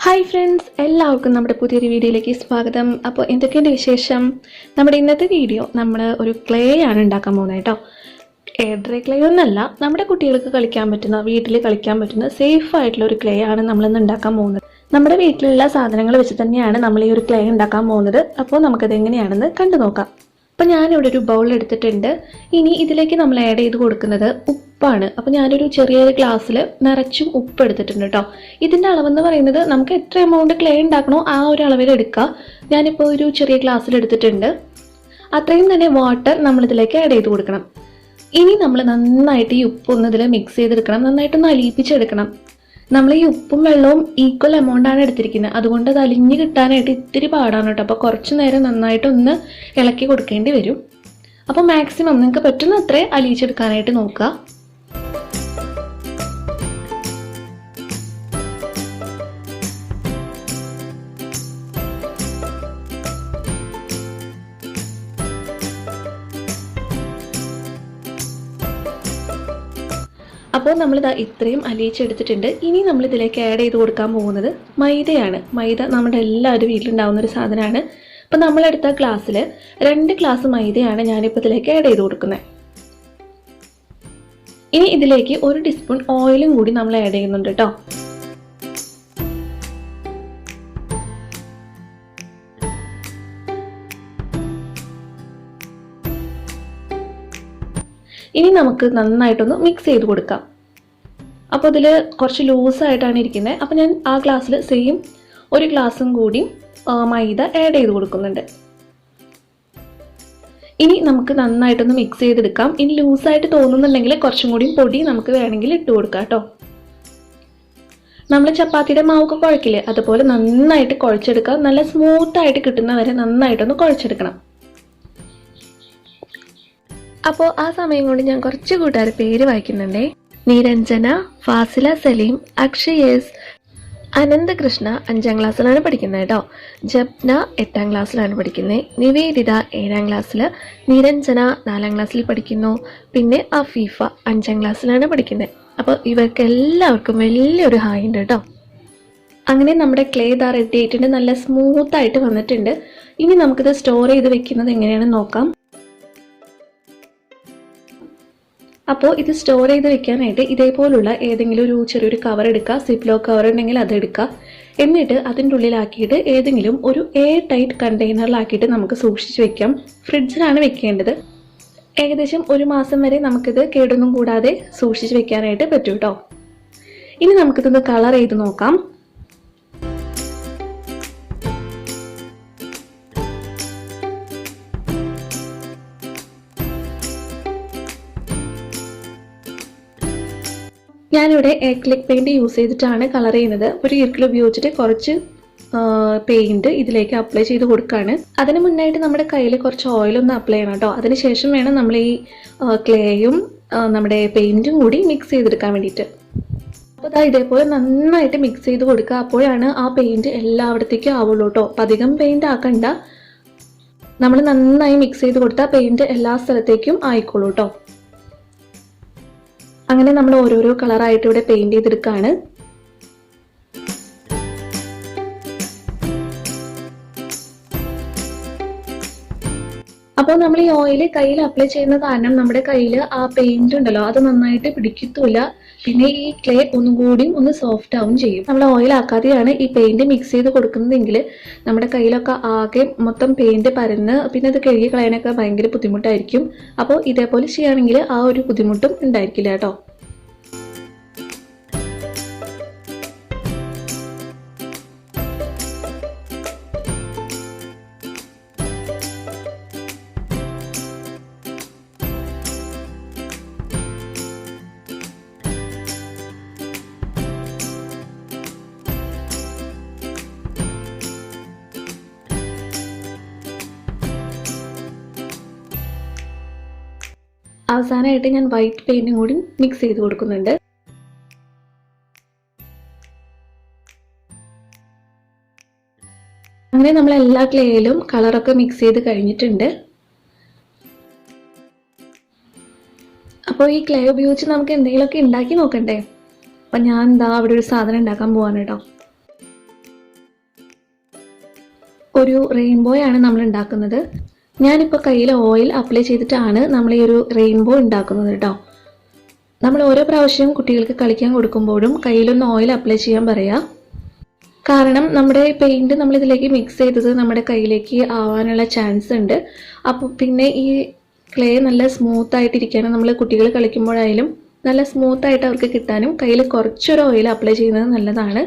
Hi friends, എല്ലാവർക്കും നമ്മുടെ പുതിയൊരു വീഡിയോയിലേക്ക് സ്വാഗതം. അപ്പോൾ എന്തൊക്കെയുണ്ട് വിശേഷം? നമ്മുടെ ഇന്നത്തെ വീഡിയോ നമ്മൾ ഒരു ക്ലേ ആണ് ഉണ്ടാക്കാൻ പോകുന്നത് കേട്ടോ. എയർ ഡ്രൈ ക്ലേ ഒന്നല്ല, നമ്മുടെ കുട്ടികൾക്ക് കളിക്കാൻ പറ്റുന്ന, വീട്ടിൽ കളിക്കാൻ പറ്റുന്ന സേഫ് ആയിട്ടുള്ള ഒരു ക്ലേ ആണ് നമ്മളിന്ന് ഉണ്ടാക്കാൻ പോകുന്നത്. നമ്മുടെ വീട്ടിലുള്ള സാധനങ്ങൾ വെച്ച് തന്നെയാണ് നമ്മൾ ഈ ഒരു ക്ലേ ഉണ്ടാക്കാൻ പോകുന്നത്. അപ്പോൾ നമുക്കത് എങ്ങനെയാണെന്ന് കണ്ടു നോക്കാം. അപ്പോൾ ഞാനിവിടെ ഒരു ബൗൾ എടുത്തിട്ടുണ്ട്. ഇനി ഇതിലേക്ക് നമ്മൾ ആഡ് ചെയ്ത് കൊടുക്കുന്നത് ഉപ്പാണ്. അപ്പോൾ ഞാനൊരു ചെറിയൊരു ഗ്ലാസ്സിൽ നിറച്ചും ഉപ്പ് എടുത്തിട്ടുണ്ട് കേട്ടോ. ഇതിൻ്റെ അളവെന്ന് പറയുന്നത് നമുക്ക് എത്ര എമൗണ്ട് ക്ലേ ഉണ്ടാക്കണോ ആ ഒരു അളവിൽ എടുക്കുക. ഞാനിപ്പോൾ ഒരു ചെറിയ ഗ്ലാസ്സിൽ എടുത്തിട്ടുണ്ട്. അത്രയും തന്നെ വാട്ടർ നമ്മളിതിലേക്ക് ആഡ് ചെയ്ത് കൊടുക്കണം. ഇനി നമ്മൾ നന്നായിട്ട് ഈ ഉപ്പൊന്ന് ഇതിൽ മിക്സ് ചെയ്തെടുക്കണം, നന്നായിട്ടൊന്ന് അലിയിപ്പിച്ചെടുക്കണം. നമ്മൾ ഈ ഉപ്പും വെള്ളവും ഈക്വൽ എമൗണ്ടാണ് എടുത്തിരിക്കുന്നത്, അതുകൊണ്ട് അത് അലിഞ്ഞ് കിട്ടാനായിട്ട് ഇത്തിരി പാടാണ് കേട്ടോ. അപ്പോൾ കുറച്ച് നേരം നന്നായിട്ടൊന്ന് ഇളക്കി കൊടുക്കേണ്ടി വരും. അപ്പോൾ മാക്സിമം നിങ്ങൾക്ക് പറ്റുന്ന അത്രേ അലിയിച്ചെടുക്കാനായിട്ട് നോക്കുക. അപ്പോൾ നമ്മളിത് ഇത്രയും അലിയിച്ചെടുത്തിട്ടുണ്ട്. ഇനി നമ്മളിതിലേക്ക് ആഡ് ചെയ്ത് കൊടുക്കാൻ പോകുന്നത് മൈദയാണ്. മൈദ നമ്മുടെ എല്ലാവരും വീട്ടിലുണ്ടാകുന്ന ഒരു സാധനമാണ്. അപ്പോൾ നമ്മളെടുത്ത ഗ്ലാസ്സിൽ 2 ഗ്ലാസ് മൈദയാണ് ഞാനിപ്പോൾ ഇതിലേക്ക് ആഡ് ചെയ്ത് കൊടുക്കുന്നത്. ഇനി ഇതിലേക്ക് 1 ടീസ്പൂൺ ഓയിലും കൂടി നമ്മൾ ആഡ് ചെയ്യുന്നുണ്ട് കേട്ടോ. ഇനി നമുക്ക് നന്നായിട്ടൊന്ന് മിക്സ് ചെയ്ത് കൊടുക്കാം. അപ്പോൾ ഇതിൽ കുറച്ച് ലൂസായിട്ടാണ് ഇരിക്കുന്നത്. അപ്പോൾ ഞാൻ ആ ഗ്ലാസ്സിൽ സെയിം 1 ഗ്ലാസും കൂടി മൈദ ആഡ് ചെയ്ത് കൊടുക്കുന്നുണ്ട്. ഇനി നമുക്ക് നന്നായിട്ടൊന്ന് മിക്സ് ചെയ്തെടുക്കാം. ഇനി ലൂസായിട്ട് തോന്നുന്നുണ്ടെങ്കിൽ കുറച്ചും കൂടി പൊടി നമുക്ക് വേണമെങ്കിൽ ഇട്ട് കൊടുക്കാം കേട്ടോ. നമ്മൾ ചപ്പാത്തിയുടെ മാവൊക്കെ കുഴക്കില്ലേ, അതുപോലെ നന്നായിട്ട് കുഴച്ചെടുക്കാം. നല്ല സ്മൂത്തായിട്ട് കിട്ടുന്നവരെ നന്നായിട്ടൊന്ന് കുഴച്ചെടുക്കണം. അപ്പോൾ ആ സമയം കൊണ്ട് ഞാൻ കുറച്ച് കൂട്ടുകാർ പേര് വായിക്കുന്നുണ്ടേ. നിരഞ്ജന, ഫാസില സലീം, അക്ഷയേസ്, അനന്തകൃഷ്ണ 5ാം ക്ലാസ്സിലാണ് പഠിക്കുന്നത് കേട്ടോ. ജപ്ന 8ാം ക്ലാസ്സിലാണ് പഠിക്കുന്നത്. നിവേദിത 7ാം ക്ലാസ്സിൽ, നിരഞ്ജന 4ാം ക്ലാസ്സിൽ പഠിക്കുന്നു. പിന്നെ അഫീഫ 5ാം ക്ലാസ്സിലാണ് പഠിക്കുന്നത്. അപ്പോൾ ഇവർക്ക് എല്ലാവർക്കും വലിയൊരു ഹായ് ഉണ്ട് കേട്ടോ. അങ്ങനെ നമ്മുടെ ക്ലേ റെഡി ആയിട്ടുണ്ട്, നല്ല സ്മൂത്തായിട്ട് വന്നിട്ടുണ്ട്. ഇനി നമുക്കിത് സ്റ്റോർ ചെയ്ത് വെക്കുന്നത് എങ്ങനെയാണെന്ന് നോക്കാം. അപ്പോൾ ഇത് സ്റ്റോർ ചെയ്ത് വെക്കാനായിട്ട് ഇതേപോലുള്ള ഏതെങ്കിലും ഒരു ചെറിയൊരു കവർ എടുക്കുക. സിപ്ലോ കവർ ഉണ്ടെങ്കിൽ അതെടുക്കുക. എന്നിട്ട് അതിൻ്റെ ഉള്ളിലാക്കിയിട്ട് ഏതെങ്കിലും ഒരു എയർ ടൈറ്റ് കണ്ടെയ്നറിലാക്കിയിട്ട് നമുക്ക് സൂക്ഷിച്ച് വെക്കാം. ഫ്രിഡ്ജിലാണ് വെക്കേണ്ടത്. ഏകദേശം 1 മാസം വരെ നമുക്കിത് കേടൊന്നും കൂടാതെ സൂക്ഷിച്ച് വെക്കാനായിട്ട് പറ്റും കേട്ടോ. ഇനി നമുക്കിതൊന്ന് കളർ ചെയ്ത് നോക്കാം. ഞാനിവിടെ എക്ലിക് പെയിൻറ് യൂസ് ചെയ്തിട്ടാണ് കളർ ചെയ്യുന്നത്. ഒരു ഈർക്കിൽ ഉപയോഗിച്ചിട്ട് കുറച്ച് പെയിൻറ് ഇതിലേക്ക് അപ്ലൈ ചെയ്ത് കൊടുക്കുകയാണ്. അതിന് മുന്നായിട്ട് നമ്മുടെ കയ്യിൽ കുറച്ച് ഓയിലൊന്ന് അപ്ലൈ ചെയ്യണം കേട്ടോ. അതിനുശേഷം വേണം നമ്മൾ ഈ ക്ലേയും നമ്മുടെ പെയിൻറ്റും കൂടി മിക്സ് ചെയ്തെടുക്കാൻ വേണ്ടിയിട്ട്. അപ്പോൾ അതാ ഇതേപോലെ നന്നായിട്ട് മിക്സ് ചെയ്ത് കൊടുക്കുക. അപ്പോഴാണ് ആ പെയിൻറ് എല്ലായിടത്തേക്കും ആവുള്ളൂ കേട്ടോ. അപ്പം അധികം പെയിൻറ് ആക്കണ്ട. നമ്മൾ നന്നായി മിക്സ് ചെയ്ത് കൊടുത്താൽ പെയിൻറ് എല്ലാ സ്ഥലത്തേക്കും ആയിക്കോളൂ കേട്ടോ. അങ്ങനെ നമ്മൾ ഓരോരോ കളറായിട്ട് ഇവിടെ പെയിന്റ് ചെയ്തെടുക്കുകയാണ്. അപ്പോൾ നമ്മൾ ഈ ഓയിൽ കയ്യിൽ അപ്ലൈ ചെയ്യുന്ന കാരണം നമ്മുടെ കയ്യിൽ ആ പെയിന്റ് ഉണ്ടല്ലോ അത് നന്നായിട്ട് പിടിക്കത്തില്ല. പിന്നെ ഈ ക്ലേ ഒന്നും കൂടി ഒന്ന് സോഫ്റ്റ് ആവും ചെയ്യും. നമ്മൾ ഓയിൽ ആക്കാതെയാണ് ഈ പെയിന്റ് മിക്സ് ചെയ്ത് കൊടുക്കുന്നതെങ്കിൽ നമ്മുടെ കയ്യിലൊക്കെ ആകെ മൊത്തം പെയിന്റ് പരന്ന് പിന്നെ അത് കഴുകി കളയാനൊക്കെ ഭയങ്കര ബുദ്ധിമുട്ടായിരിക്കും. അപ്പോൾ ഇതേപോലെ ചെയ്യുകയാണെങ്കിൽ ആ ഒരു ബുദ്ധിമുട്ടും ഉണ്ടായിരിക്കില്ല കേട്ടോ. അവസാനമായിട്ട് ഞാൻ വൈറ്റ് പെയിന്റും കൂടി മിക്സ് ചെയ്ത് കൊടുക്കുന്നുണ്ട്. അങ്ങനെ നമ്മൾ എല്ലാ ക്ലേയിലും കളറൊക്കെ മിക്സ് ചെയ്ത് കഴിഞ്ഞിട്ടുണ്ട്. അപ്പോൾ ഈ ക്ലേ ഉപയോഗിച്ച് നമുക്ക് എന്തെങ്കിലുമൊക്കെ ഉണ്ടാക്കി നോക്കണ്ടേ. അപ്പം ഞാൻ എന്താ അവിടെ ഒരു സാധനം ഉണ്ടാക്കാൻ പോവാണ് കേട്ടോ. ഒരു റെയിൻബോയാണ് നമ്മൾ ഉണ്ടാക്കുന്നത്. ഞാനിപ്പോൾ കയ്യിൽ ഓയിൽ അപ്ലൈ ചെയ്തിട്ടാണ് നമ്മൾ ഈ ഒരു റെയിൻബോ ഉണ്ടാക്കുന്നത് കേട്ടോ. നമ്മൾ ഓരോ പ്രാവശ്യം കുട്ടികൾക്ക് കളിക്കാൻ കൊടുക്കുമ്പോഴും കയ്യിലൊന്ന് ഓയിൽ അപ്ലൈ ചെയ്യാൻ പറയാം. കാരണം നമ്മുടെ പെയിൻറ് നമ്മളിതിലേക്ക് മിക്സ് ചെയ്തത് നമ്മുടെ കയ്യിലേക്ക് ആവാനുള്ള ചാൻസ് ഉണ്ട്. അപ്പോൾ പിന്നെ ഈ ക്ലേ നല്ല സ്മൂത്ത് ആയിട്ടിരിക്കാനും നമ്മൾ കുട്ടികൾ കളിക്കുമ്പോഴായാലും നല്ല സ്മൂത്ത് ആയിട്ട് അവർക്ക് കിട്ടാനും കയ്യിൽ കുറച്ചൊരു ഓയിൽ അപ്ലൈ ചെയ്യുന്നത് നല്ലതാണ്.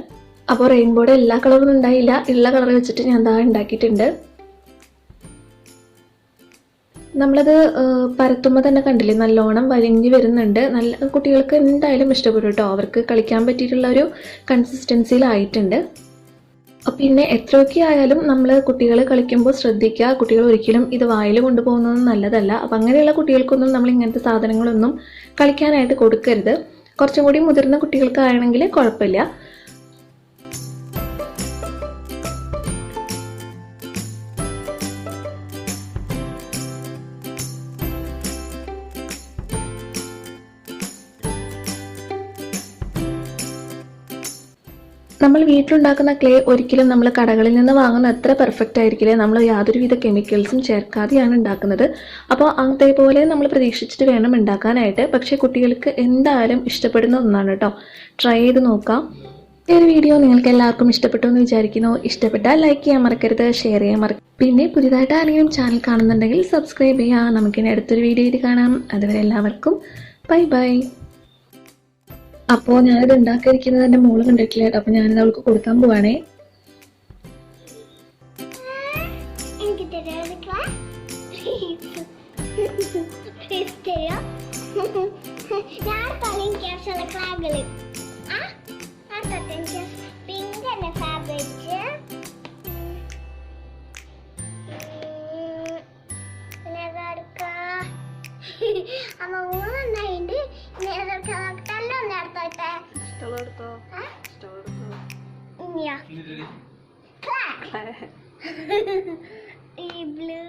അപ്പോൾ റെയിൻബോയുടെ എല്ലാ കളറും ഉണ്ടായില്ല, ഉള്ള കളർ വെച്ചിട്ട് ഞാൻ ദാ ഉണ്ടാക്കിയിട്ടുണ്ട്. നമ്മളത് പരത്തുമ്പോൾ തന്നെ കണ്ടില്ലേ, നല്ലോണം വലിഞ്ഞ് വരുന്നുണ്ട്. നല്ല കുട്ടികൾക്ക് എന്തായാലും ഇഷ്ടപ്പെടും കേട്ടോ. അവർക്ക് കളിക്കാൻ പറ്റിയിട്ടുള്ള ഒരു കൺസിസ്റ്റൻസിയിലായിട്ടുണ്ട്. പിന്നെ എത്രയൊക്കെ ആയാലും നമ്മൾ കുട്ടികൾ കളിക്കുമ്പോൾ ശ്രദ്ധിക്കുക, കുട്ടികൾ ഒരിക്കലും ഇത് വായിൽ കൊണ്ടുപോകുന്നത് നല്ലതല്ല. അപ്പം അങ്ങനെയുള്ള കുട്ടികൾക്കൊന്നും നമ്മൾ ഇങ്ങനത്തെ സാധനങ്ങളൊന്നും കളിക്കാനായിട്ട് കൊടുക്കരുത്. കുറച്ചും കൂടി മുതിർന്ന കുട്ടികൾക്കാണെങ്കിൽ കുഴപ്പമില്ല. നമ്മൾ വീട്ടിലുണ്ടാക്കുന്ന ക്ലേ ഒരിക്കലും നമ്മൾ കടകളിൽ നിന്ന് വാങ്ങുന്ന അത്ര പെർഫെക്റ്റ് ആയിരിക്കില്ല. നമ്മൾ യാതൊരുവിധ കെമിക്കൽസും ചേർക്കാതെയാണ് ഉണ്ടാക്കുന്നത്. അപ്പോൾ അതേപോലെ നമ്മൾ പ്രതീക്ഷിച്ചിട്ട് വേണം ഉണ്ടാക്കാനായിട്ട്. പക്ഷേ കുട്ടികൾക്ക് എന്തായാലും ഇഷ്ടപ്പെടുന്ന ഒന്നാണ് കേട്ടോ. ട്രൈ ചെയ്ത് നോക്കാം. ഈ ഒരു വീഡിയോ നിങ്ങൾക്ക് എല്ലാവർക്കും ഇഷ്ടപ്പെട്ടു എന്ന് വിചാരിക്കുന്നു. ഇഷ്ടപ്പെട്ടാൽ ലൈക്ക് ചെയ്യാൻ മറക്കരുത്, ഷെയർ ചെയ്യാൻ മറക്കരുത്. പിന്നെ പുതിയതായിട്ട് ആരെങ്കിലും ചാനൽ കാണുന്നുണ്ടെങ്കിൽ സബ്സ്ക്രൈബ് ചെയ്യാം. നമുക്കിനി അടുത്തൊരു വീഡിയോയിൽ കാണാം. അതുവരെ എല്ലാവർക്കും ബൈ ബൈ. അപ്പോൾ ഞാനിത് ഉണ്ടാക്കിയിരിക്കുന്നത് എൻ്റെ മോള് കണ്ടിട്ടില്ല കേട്ടോ. അപ്പോൾ ഞാനിത് അവൾക്ക് കൊടുക്കാൻ പോവാണേ. ഈ ബ്ലൂ